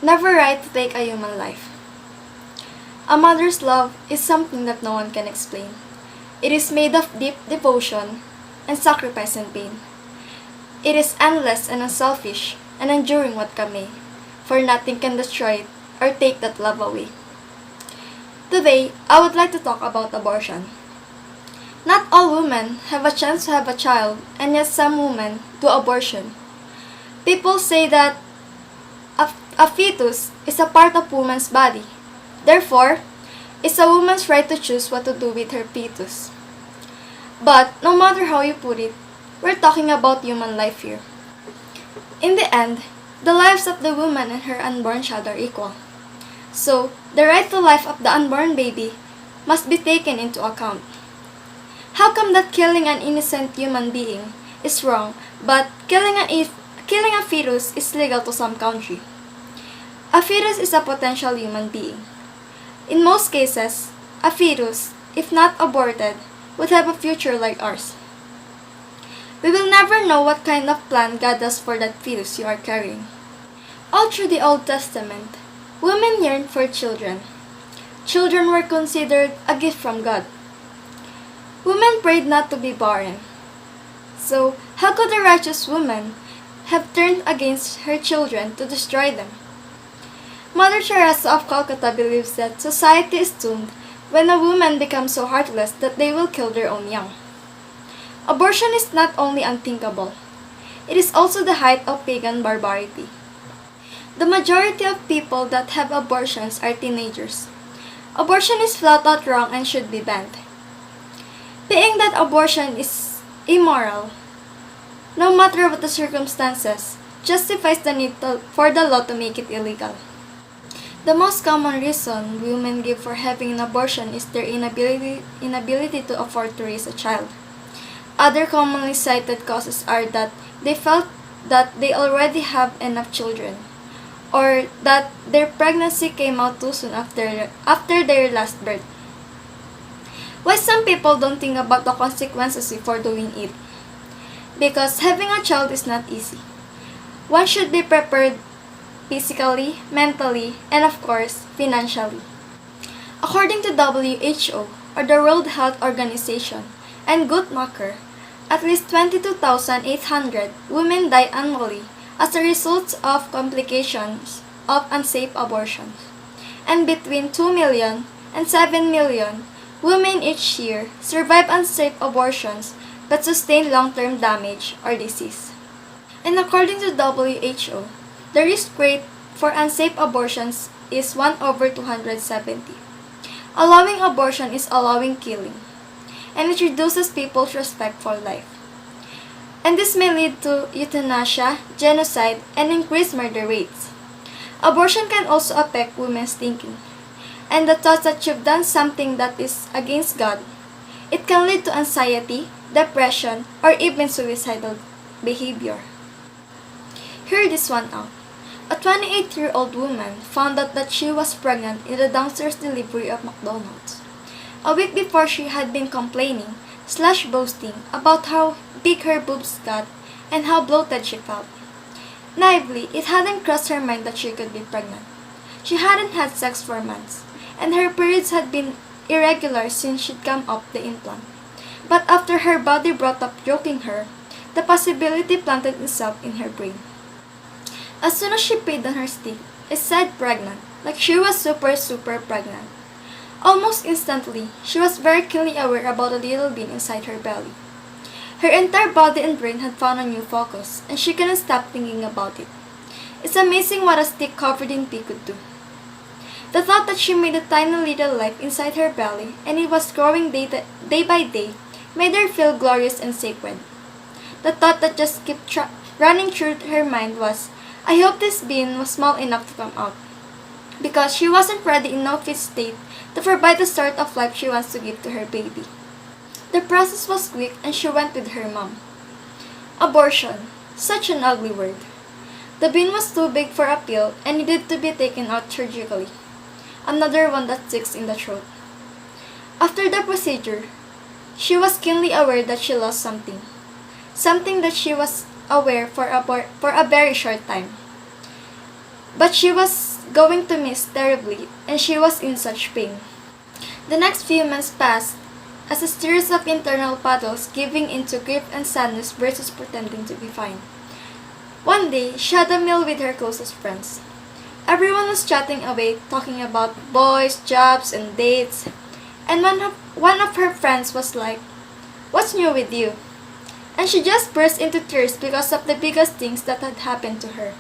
Never right to take a human life. A mother's love is something that no one can explain. It is made of deep devotion and sacrifice and pain. It is endless and unselfish and enduring what can may, for nothing can destroy it or take that love away. Today, I would like to talk about abortion. Not all women have a chance to have a child, and yet some women do abortion. People say that a fetus is a part of woman's body. Therefore, it's a woman's right to choose what to do with her fetus. But no matter how you put it, we're talking about human life here. In the end, the lives of the woman and her unborn child are equal. So, the right to life of the unborn baby must be taken into account. How come that killing an innocent human being is wrong, but killing a fetus is legal to some country? A fetus is a potential human being. In most cases, a fetus, if not aborted, would have a future like ours. We will never know what kind of plan God has for that fetus you are carrying. All through the Old Testament, women yearned for children. Children were considered a gift from God. Women prayed not to be barren. So, how could a righteous woman have turned against her children to destroy them? Mother Teresa of Calcutta believes that society is doomed when a woman becomes so heartless that they will kill their own young. Abortion is not only unthinkable, it is also the height of pagan barbarity. The majority of people that have abortions are teenagers. Abortion is flat out wrong and should be banned. Being that abortion is immoral, no matter what the circumstances, justifies the need for the law to make it illegal. The most common reason women give for having an abortion is their inability to afford to raise a child. Other commonly cited causes are that they felt that they already have enough children, or that their pregnancy came out too soon after their last birth. Why some people don't think about the consequences before doing it? Because having a child is not easy. One should be prepared physically, mentally, and of course, financially. According to WHO, or the World Health Organization, and Guttmacher, at least 22,800 women die annually as a result of complications of unsafe abortions, and between 2 million and 7 million women each year survive unsafe abortions but sustain long-term damage or disease. And according to WHO, the risk rate for unsafe abortions is 1/270. Allowing abortion is allowing killing, and it reduces people's respect for life. And this may lead to euthanasia, genocide, and increased murder rates. Abortion can also affect women's thinking, and the thought that you've done something that is against God. It can lead to anxiety, depression, or even suicidal behavior. Hear this one out. A 28-year-old woman found out that she was pregnant in the downstairs delivery of McDonald's. A week before, she had been complaining/boasting about how big her boobs got and how bloated she felt. Naively, it hadn't crossed her mind that she could be pregnant. She hadn't had sex for months, and her periods had been irregular since she'd come off the implant. But after her body brought up joking her, the possibility planted itself in her brain. As soon as she peed on her stick, it said pregnant, like she was super pregnant. Almost instantly, she was very keenly aware about the little bean inside her belly. Her entire body and brain had found a new focus, and she couldn't stop thinking about it. It's amazing what a stick covered in pee could do. The thought that she made a tiny little life inside her belly, and it was growing day by day, made her feel glorious and sacred. The thought that just kept running through her mind was, I hope this bean was small enough to come out, because she wasn't ready in no fit state to provide the sort of life she wants to give to her baby. The process was quick and she went with her mom. Abortion, such an ugly word. The bean was too big for a pill and needed to be taken out surgically. Another one that sticks in the throat. After the procedure, she was keenly aware that she lost something. Something that she was aware for a very short time. But she was going to miss terribly, and she was in such pain. The next few months passed as a series of internal battles, giving into grief and sadness versus pretending to be fine. One day, she had a meal with her closest friends. Everyone was chatting away, talking about boys, jobs, and dates, and one of her friends was like, "What's new with you?" And she just burst into tears because of the biggest things that had happened to her.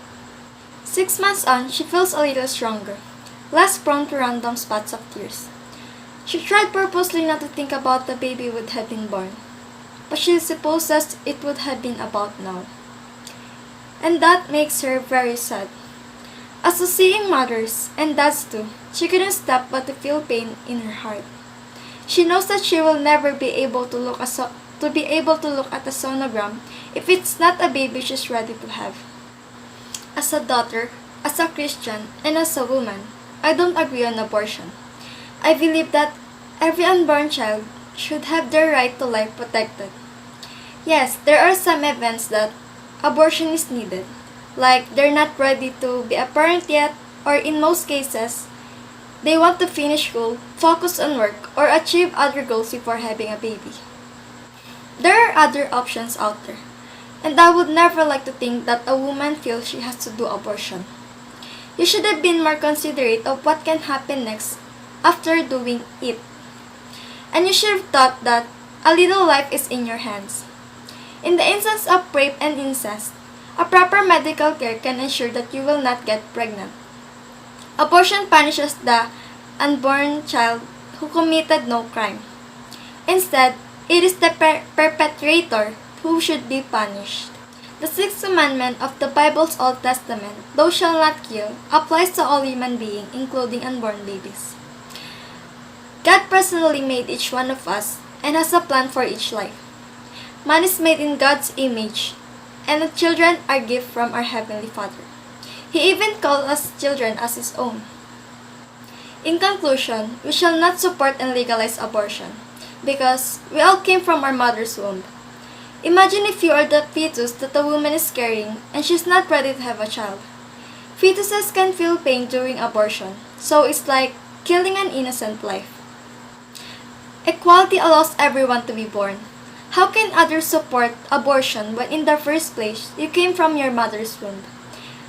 6 months on, she feels a little stronger, less prone to random spots of tears. She tried purposely not to think about the baby would have been born, but she supposes it would have been about now. And that makes her very sad. As a seeing mothers, and dads too, she couldn't stop but to feel pain in her heart. She knows that she will never be able to look at a sonogram if it's not a baby she's ready to have. As a daughter, as a Christian, and as a woman, I don't agree on abortion. I believe that every unborn child should have their right to life protected. Yes, there are some events that abortion is needed, like they're not ready to be a parent yet, or in most cases, they want to finish school, focus on work, or achieve other goals before having a baby. There are other options out there, and I would never like to think that a woman feels she has to do abortion. You should have been more considerate of what can happen next after doing it. And you should have thought that a little life is in your hands. In the instance of rape and incest, a proper medical care can ensure that you will not get pregnant. Abortion punishes the unborn child who committed no crime. Instead, it is the perpetrator who should be punished. The sixth commandment of the Bible's Old Testament, "Thou shalt not kill," applies to all human beings, including unborn babies. God personally made each one of us and has a plan for each life. Man is made in God's image, and the children are gifts from our Heavenly Father. He even called us children as His own. In conclusion, we shall not support and legalize abortion, because we all came from our mother's womb. Imagine if you are the fetus that a woman is carrying and she's not ready to have a child. Fetuses can feel pain during abortion, so it's like killing an innocent life. Equality allows everyone to be born. How can others support abortion when in the first place you came from your mother's womb?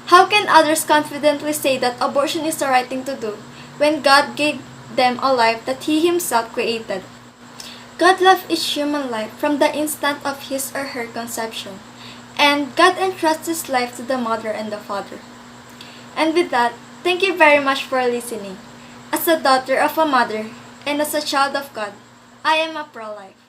How can others confidently say that abortion is the right thing to do when God gave them a life that He Himself created? God loved each human life from the instant of his or her conception, and God entrusts His life to the mother and the father. And with that, thank you very much for listening. As a daughter of a mother and as a child of God, I am a pro-life.